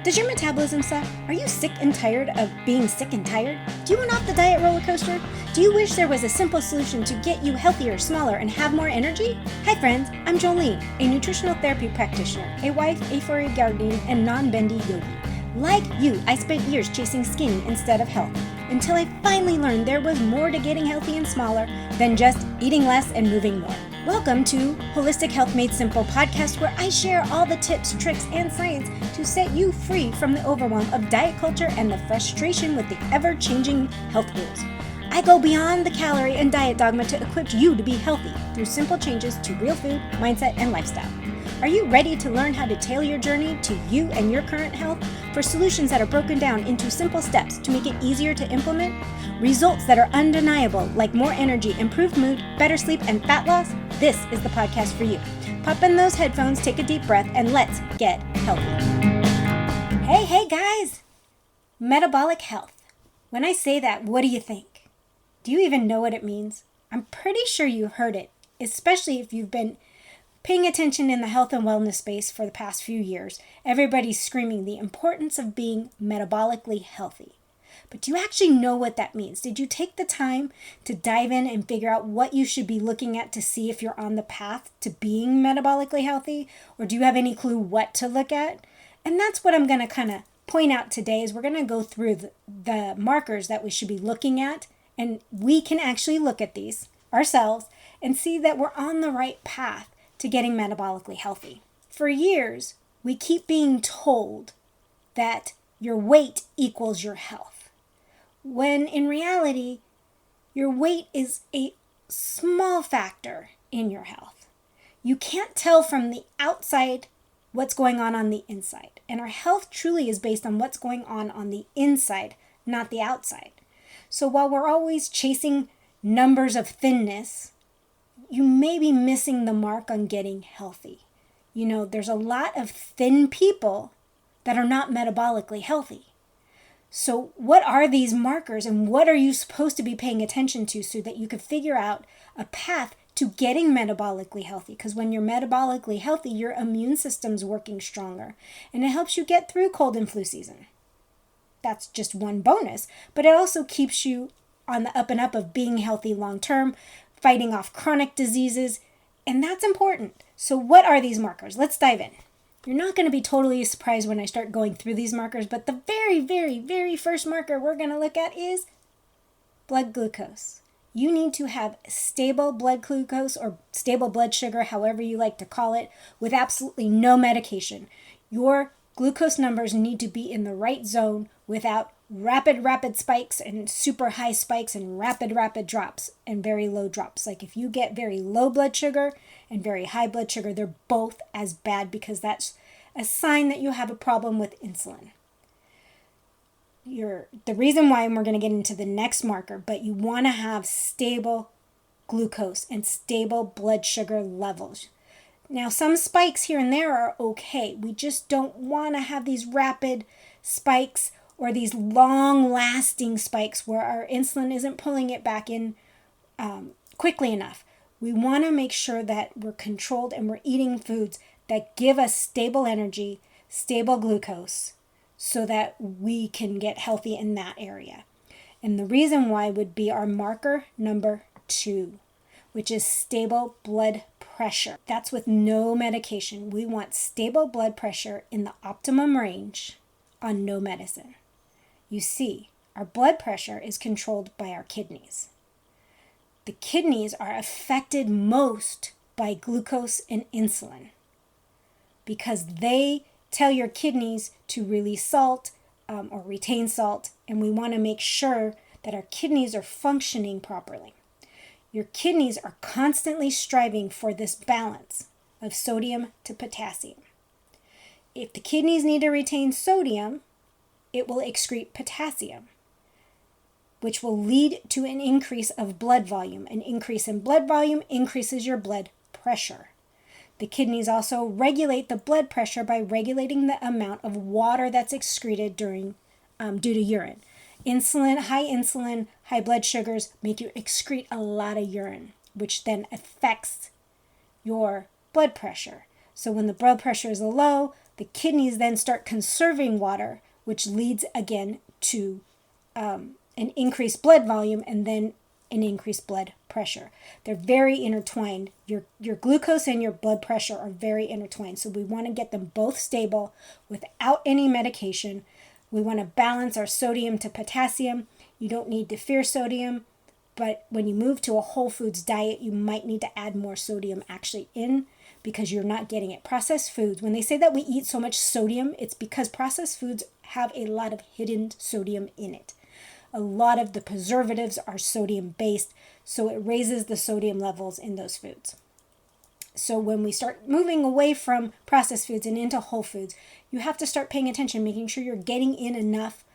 Does your metabolism suck? Are you sick and tired of being sick and tired? Do you want off the diet roller coaster? Do you wish there was a simple solution to get you healthier, smaller, and have more energy? Hi friends, I'm Jolene, a nutritional therapy practitioner, a wife, a furry guardian, and non-bendy yogi. Like you, I spent years chasing skinny instead of health, until I finally learned there was more to getting healthy and smaller than just eating less and moving more. Welcome to Holistic Health Made Simple podcast, where I share all the tips, tricks, and science to set you free from the overwhelm of diet culture and the frustration with the ever-changing health rules. I go beyond the calorie and diet dogma to equip you to be healthy through simple changes to real food, mindset, and lifestyle. Are you ready to learn how to tailor your journey to you and your current health for solutions that are broken down into simple steps to make it easier to implement? Results that are undeniable, like more energy, improved mood, better sleep, and fat loss? This is the podcast for you. Pop in those headphones, take a deep breath, and let's get healthy. Hey guys! Metabolic health. When I say that, what do you think? Do you even know what it means? I'm pretty sure you've heard it, especially if you've been paying attention in the health and wellness space for the past few years. Everybody's screaming the importance of being metabolically healthy. But do you actually know what that means? Did you take the time to dive in and figure out what you should be looking at to see if you're on the path to being metabolically healthy? Or do you have any clue what to look at? And that's what I'm going to kind of point out today is we're going to go through the markers that we should be looking at. And we can actually look at these ourselves and see that we're on the right path to getting metabolically healthy. For years, we keep being told that your weight equals your health, when in reality, your weight is a small factor in your health. You can't tell from the outside what's going on the inside, and our health truly is based on what's going on the inside, not the outside. So while we're always chasing numbers of thinness, you may be missing the mark on getting healthy. You know, there's a lot of thin people that are not metabolically healthy. So what are these markers and what are you supposed to be paying attention to so that you can figure out a path to getting metabolically healthy? Because when you're metabolically healthy, your immune system's working stronger and it helps you get through cold and flu season. That's just one bonus, but it also keeps you on the up and up of being healthy long term, fighting off chronic diseases, and that's important. So what are these markers? Let's dive in. You're not going to be totally surprised when I start going through these markers, but the very first marker we're going to look at is blood glucose. You need to have stable blood glucose or stable blood sugar, however you like to call it, with absolutely no medication. Your glucose numbers need to be in the right zone without rapid spikes and super high spikes and rapid drops and very low drops. Like if you get very low blood sugar and very high blood sugar, they're both as bad because that's a sign that you have a problem with insulin. The reason why, and we're going to get into the next marker, but you want to have stable glucose and stable blood sugar levels. Now, some spikes here and there are okay. We just don't want to have these rapid spikes or these long-lasting spikes where our insulin isn't pulling it back in quickly enough. We want to make sure that we're controlled and we're eating foods that give us stable energy, stable glucose, so that we can get healthy in that area. And the reason why would be our marker number 2, which is stable blood pressure. That's with no medication. We want stable blood pressure in the optimum range on no medicine. You see, our blood pressure is controlled by our kidneys. The kidneys are affected most by glucose and insulin because they tell your kidneys to release salt or retain salt, and we want to make sure that our kidneys are functioning properly. Your kidneys are constantly striving for this balance of sodium to potassium. If the kidneys need to retain sodium, it will excrete potassium, which will lead to an increase of blood volume. An increase in blood volume increases your blood pressure. The kidneys also regulate the blood pressure by regulating the amount of water that's excreted due to urine. High blood sugars make you excrete a lot of urine, which then affects your blood pressure. So when the blood pressure is low, The kidneys then start conserving water, which leads again to an increased blood volume and then an increased blood pressure. They're very intertwined. Your glucose and your blood pressure are very intertwined. So we want to get them both stable without any medication. We want to balance our sodium to potassium. You don't need to fear sodium, but when you move to a whole foods diet, you might need to add more sodium actually in because you're not getting it. Processed foods, when they say that we eat so much sodium, it's because processed foods have a lot of hidden sodium in it. A lot of the preservatives are sodium based, so it raises the sodium levels in those foods. So when we start moving away from processed foods and into whole foods, you have to start paying attention, making sure you're getting in enough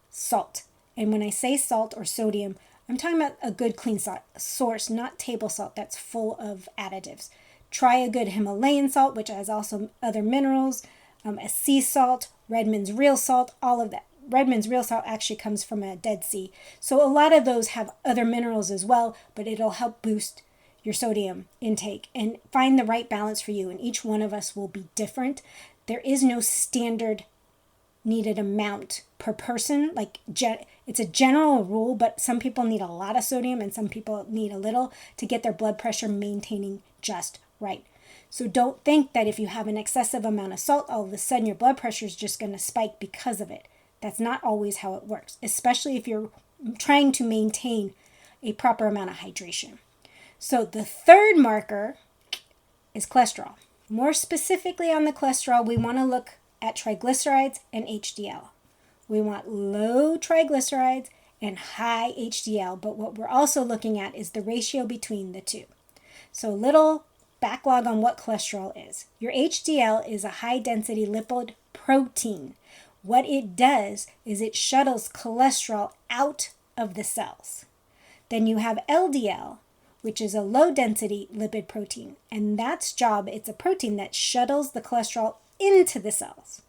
salt. And when I say salt or sodium, I'm talking about a good clean source, not table salt that's full of additives. Try a good Himalayan salt, which has also other minerals, a sea salt, Redmond's real salt, all of that. Redmond's real salt actually comes from a Dead Sea. So a lot of those have other minerals as well, but it'll help boost your sodium intake and find the right balance for you. And each one of us will be different. There is no standard needed amount per person. Like it's a general rule, but some people need a lot of sodium and some people need a little to get their blood pressure maintaining just right. So don't think that if you have an excessive amount of salt, all of a sudden your blood pressure is just going to spike because of it. That's not always how it works, especially if you're trying to maintain a proper amount of hydration. So the third marker is cholesterol. More specifically on the cholesterol, we want to look at triglycerides and HDL. We want low triglycerides and high HDL, but what we're also looking at is the ratio between the two. So a little backlog on what cholesterol is. Your HDL is a high-density lipid protein. What it does is it shuttles cholesterol out of the cells. Then you have LDL, which is a low-density lipid protein. And that's job, it's a protein that shuttles the cholesterol into the cells.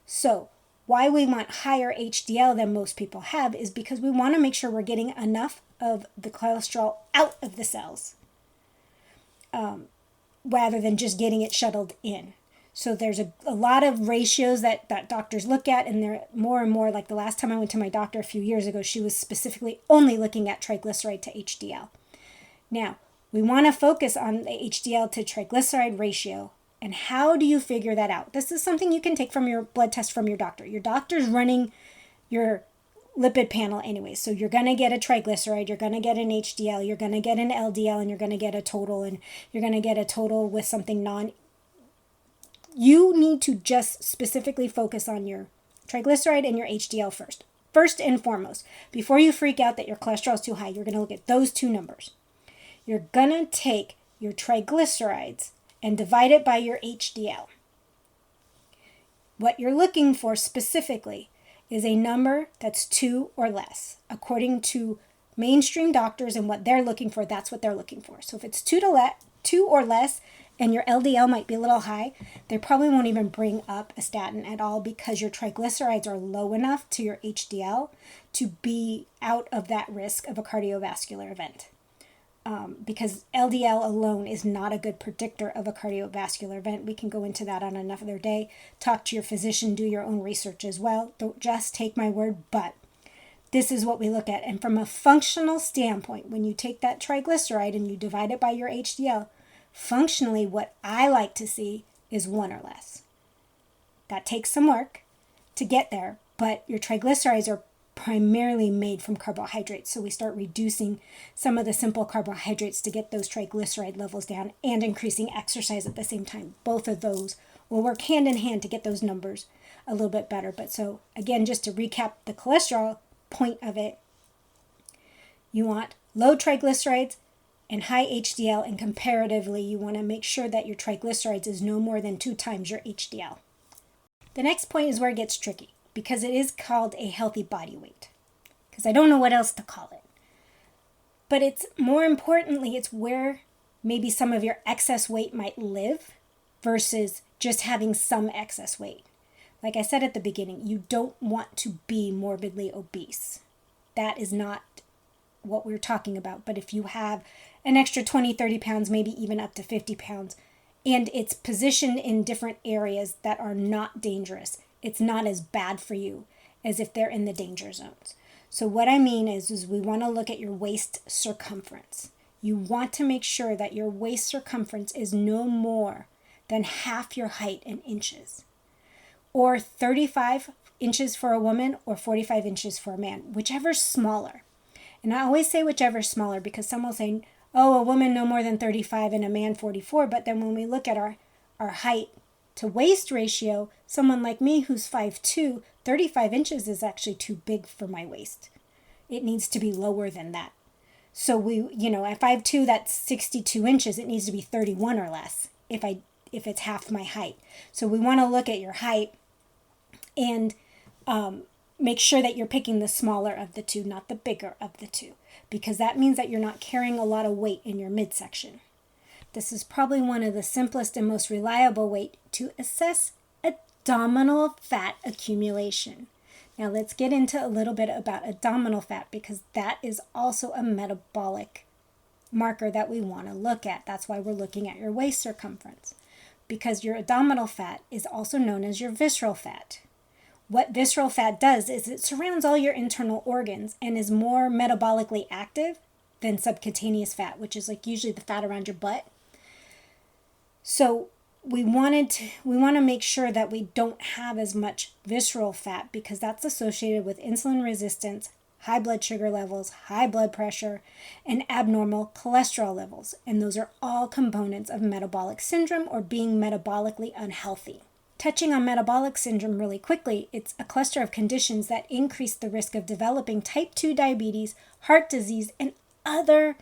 So why we want higher HDL than most people have is because we want to make sure we're getting enough of the cholesterol out of the cells rather than just getting it shuttled in. So there's a lot of ratios that doctors look at, and they're more and more, like the last time I went to my doctor a few years ago, she was specifically only looking at triglyceride to HDL. Now, we want to focus on the HDL to triglyceride ratio. And how do you figure that out? This is something you can take from your blood test from your doctor. Your doctor's running your lipid panel anyway. So you're going to get a triglyceride, you're going to get an HDL, you're going to get an LDL, and you're going to get a total, and you're going to get a total with something You need to just specifically focus on your triglyceride and your HDL first. First and foremost, before you freak out that your cholesterol is too high, you're going to look at those two numbers. You're going to take your triglycerides and divide it by your HDL. What you're looking for specifically is a number that's 2 or less. According to mainstream doctors and what they're looking for, that's what they're looking for. So if it's 2 or less, and your LDL might be a little high, they probably won't even bring up a statin at all because your triglycerides are low enough to your HDL to be out of that risk of a cardiovascular event. Because LDL alone is not a good predictor of a cardiovascular event. We can go into that on another day. Talk to your physician, do your own research as well. Don't just take my word, but this is what we look at. And from a functional standpoint, when you take that triglyceride and you divide it by your HDL, functionally, what I like to see is 1 or less. That takes some work to get there, but your triglycerides are primarily made from carbohydrates. So we start reducing some of the simple carbohydrates to get those triglyceride levels down and increasing exercise at the same time. Both of those will work hand in hand to get those numbers a little bit better. But so again, just to recap the cholesterol point of it, you want low triglycerides and high HDL, and comparatively, you want to make sure that your triglycerides is no more than 2 times your HDL. The next point is where it gets tricky, because it is called a healthy body weight, because I don't know what else to call it. But it's more importantly, it's where maybe some of your excess weight might live versus just having some excess weight. Like I said at the beginning, you don't want to be morbidly obese. That is not what we're talking about. But if you have an extra 20, 30 pounds, maybe even up to 50 pounds, And it's positioned in different areas that are not dangerous. It's not as bad for you as if they're in the danger zones. So what I mean is we want to look at your waist circumference. You want to make sure that your waist circumference is no more than half your height in inches, or 35 inches for a woman or 45 inches for a man, whichever's smaller. And I always say whichever's smaller because some will say, oh, a woman no more than 35 and a man 44. But then when we look at our height to waist ratio, someone like me who's 5'2", 35 inches is actually too big for my waist. It needs to be lower than that. So at 5'2", that's 62 inches. It needs to be 31 or less if it's half my height. So we want to look at your height and make sure that you're picking the smaller of the two, not the bigger of the two, because that means that you're not carrying a lot of weight in your midsection. This is probably one of the simplest and most reliable way to assess abdominal fat accumulation. Now let's get into a little bit about abdominal fat, because that is also a metabolic marker that we want to look at. That's why we're looking at your waist circumference, because your abdominal fat is also known as your visceral fat. What visceral fat does is it surrounds all your internal organs and is more metabolically active than subcutaneous fat, which is like usually the fat around your butt. So we want to make sure that we don't have as much visceral fat, because that's associated with insulin resistance, high blood sugar levels, high blood pressure, and abnormal cholesterol levels. And those are all components of metabolic syndrome or being metabolically unhealthy. Touching on metabolic syndrome really quickly, it's a cluster of conditions that increase the risk of developing type 2 diabetes, heart disease, and other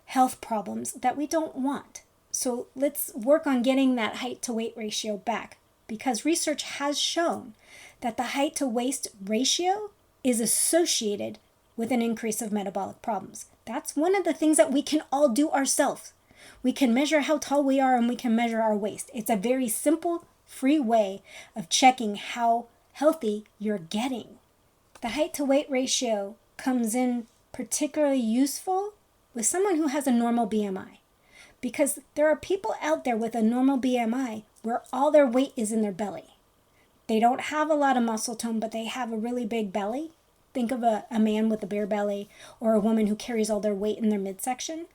health problems that we don't want. So let's work on getting that height to weight ratio back, because research has shown that the height to waist ratio is associated with an increase of metabolic problems. That's one of the things that we can all do ourselves. We can measure how tall we are and we can measure our waist. It's a very simple, free way of checking how healthy you're getting. The height to weight ratio comes in particularly useful with someone who has a normal BMI, because there are people out there with a normal BMI where all their weight is in their belly. They don't have a lot of muscle tone, but they have a really big belly. Think of a man with a bare belly, or a woman who carries all their weight in their midsection.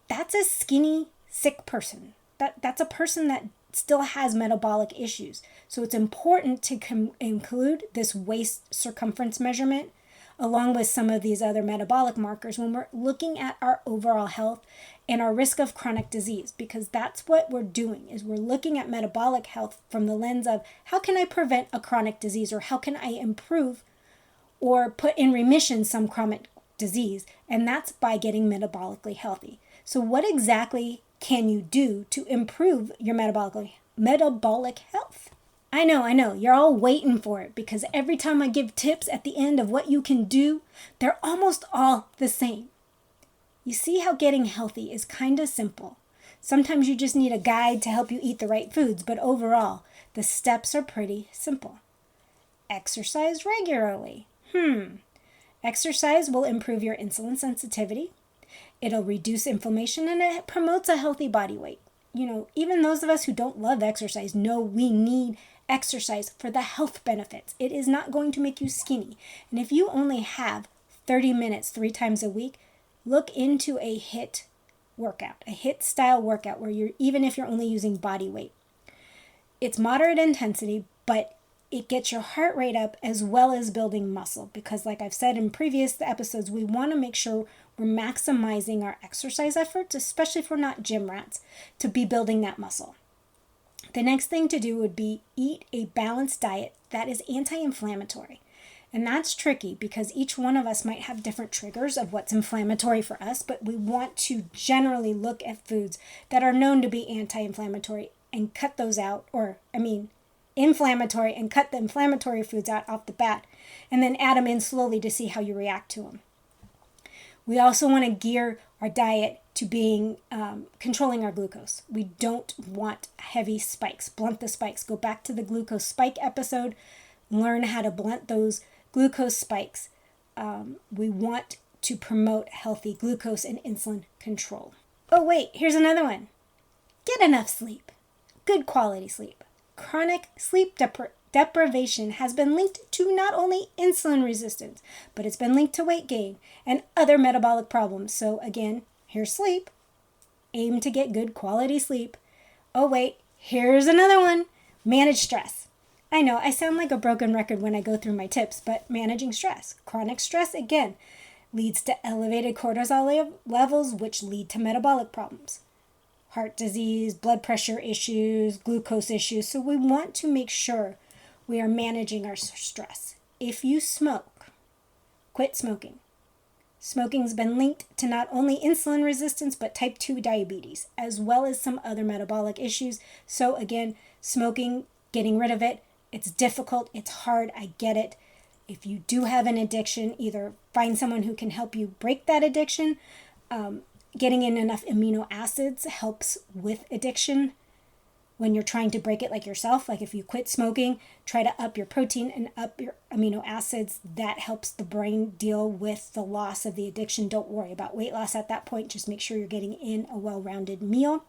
That's a skinny, sick person. That's a person that still has metabolic issues. So it's important to include this waist circumference measurement along with some of these other metabolic markers when we're looking at our overall health and our risk of chronic disease, because that's what we're doing, is we're looking at metabolic health from the lens of how can I prevent a chronic disease, or how can I improve or put in remission some chronic disease, and that's by getting metabolically healthy. So what exactly can you do to improve your metabolic health? I know, you're all waiting for it, because every time I give tips at the end of what you can do, they're almost all the same. You see how getting healthy is kind of simple. Sometimes you just need a guide to help you eat the right foods, but overall, the steps are pretty simple. Exercise regularly. Exercise will improve your insulin sensitivity. It'll reduce inflammation, and it promotes a healthy body weight. Even those of us who don't love exercise know we need exercise for the health benefits. It is not going to make you skinny. And if you only have 30 minutes 3 times a week, look into a HIIT workout, a HIIT style workout where even if you're only using body weight. It's moderate intensity, but it gets your heart rate up as well as building muscle, because like I've said in previous episodes, we want to make sure we're maximizing our exercise efforts, especially if we're not gym rats, to be building that muscle. The next thing to do would be eat a balanced diet that is anti-inflammatory. And that's tricky because each one of us might have different triggers of what's inflammatory for us, but we want to generally look at foods that are known to be anti-inflammatory and cut those out, inflammatory, and cut the inflammatory foods out off the bat, and then add them in slowly to see how you react to them. We also want to gear our diet to being controlling our glucose. We don't want heavy spikes. Blunt the spikes. Go back to the glucose spike episode. Learn how to blunt those glucose spikes. We want to promote healthy glucose and insulin control. Oh wait, here's another one. Get enough sleep. Good quality sleep. Chronic sleep deprivation has been linked to not only insulin resistance, but it's been linked to weight gain and other metabolic problems. So again, here's sleep. Aim to get good quality sleep. Oh wait, here's another one. Manage stress. I know I sound like a broken record when I go through my tips, but managing stress. Chronic stress, again, leads to elevated cortisol levels, which lead to metabolic problems. Heart disease, blood pressure issues, glucose issues. So we want to make sure we are managing our stress. If you smoke, quit smoking. Smoking's been linked to not only insulin resistance, but type 2 diabetes, as well as some other metabolic issues. So again, smoking, getting rid of it, it's difficult, it's hard, I get it. If you do have an addiction, either find someone who can help you break that addiction. Getting in enough amino acids helps with addiction. When you're trying to break it like yourself, like if you quit smoking, try to up your protein and up your amino acids. That helps the brain deal with the loss of the addiction. Don't worry about weight loss at that point. Just make sure you're getting in a well-rounded meal.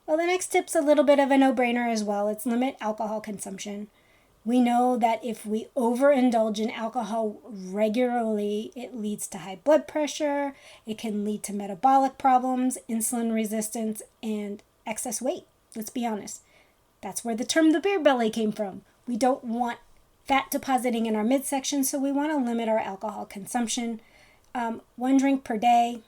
Well, the next tip's a little bit of a no-brainer as well. It's limit alcohol consumption. We know that if we overindulge in alcohol regularly, it leads to high blood pressure. It can lead to metabolic problems, insulin resistance, and excess weight. Let's be honest. That's where the term the beer belly came from. We don't want fat depositing in our midsection, so we want to limit our alcohol consumption. 1 drink per day,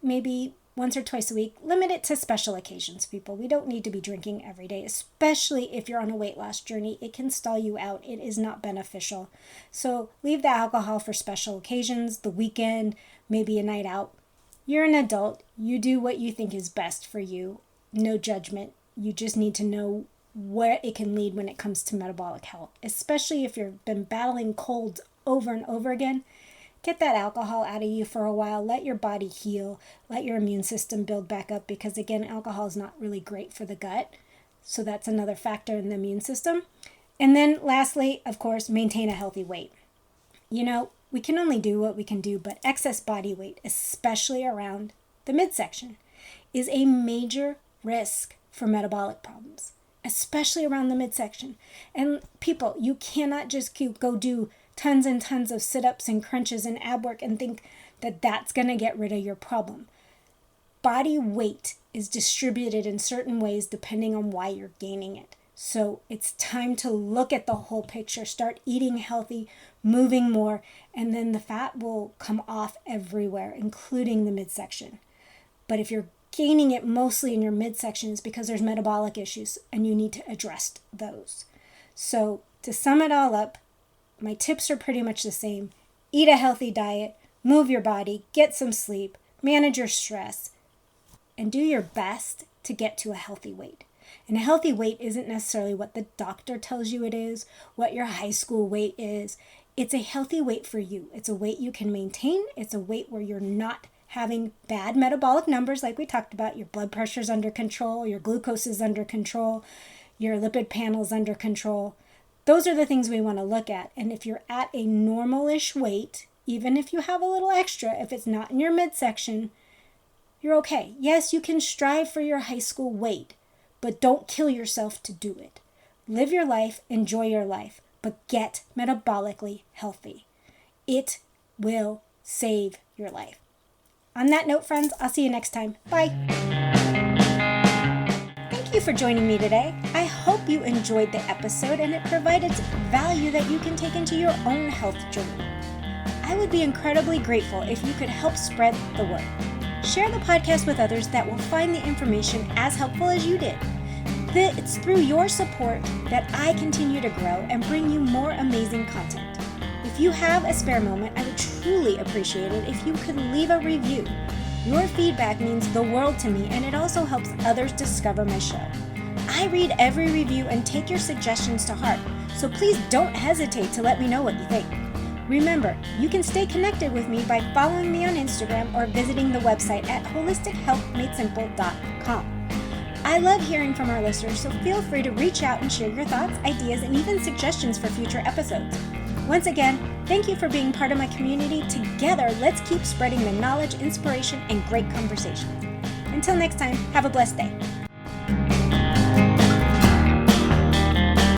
maybe once or twice a week. Limit it to special occasions, people. We don't need to be drinking every day, especially if you're on a weight loss journey. It can stall you out. It is not beneficial. So leave the alcohol for special occasions, the weekend, maybe a night out. You're an adult. You do what you think is best for you. No judgment. You just need to know where it can lead when it comes to metabolic health, especially if you've been battling colds over and over again. Get that alcohol out of you for a while. Let your body heal. Let your immune system build back up because, again, alcohol is not really great for the gut. So that's another factor in the immune system. And then lastly, of course, maintain a healthy weight. You know, we can only do what we can do, but excess body weight, especially around the midsection, is a major risk for metabolic problems, especially around the midsection. And people, you cannot just go do tons and tons of sit-ups and crunches and ab work and think that that's going to get rid of your problem. Body weight is distributed in certain ways depending on why you're gaining it. So it's time to look at the whole picture, start eating healthy, moving more, and then the fat will come off everywhere, including the midsection. But if you're gaining it mostly in your midsection, it's because there's metabolic issues and you need to address those. So to sum it all up, my tips are pretty much the same. Eat a healthy diet, move your body, get some sleep, manage your stress, and do your best to get to a healthy weight. And a healthy weight isn't necessarily what the doctor tells you it is, what your high school weight is. It's a healthy weight for you. It's a weight you can maintain. It's a weight where you're not having bad metabolic numbers like we talked about. Your blood pressure's under control, your glucose is under control, your lipid panel's under control. Those are the things we want to look at. And if you're at a normal-ish weight, even if you have a little extra, if it's not in your midsection, you're okay. Yes, you can strive for your high school weight, but don't kill yourself to do it. Live your life, enjoy your life, but get metabolically healthy. It will save your life. On that note, friends, I'll see you next time. Bye. Thank you for joining me today. I hope you enjoyed the episode and it provided value that you can take into your own health journey. I would be incredibly grateful if you could help spread the word. Share the podcast with others that will find the information as helpful as you did. It's through your support that I continue to grow and bring you more amazing content. If you have a spare moment, I would truly appreciate it if you could leave a review. Your feedback means the world to me, and it also helps others discover my show. I read every review and take your suggestions to heart, so please don't hesitate to let me know what you think. Remember, you can stay connected with me by following me on Instagram or visiting the website at holistichealthmadesimple.com. I love hearing from our listeners, so feel free to reach out and share your thoughts, ideas, and even suggestions for future episodes. Once again, thank you for being part of my community. Together, let's keep spreading the knowledge, inspiration, and great conversations. Until next time, have a blessed day.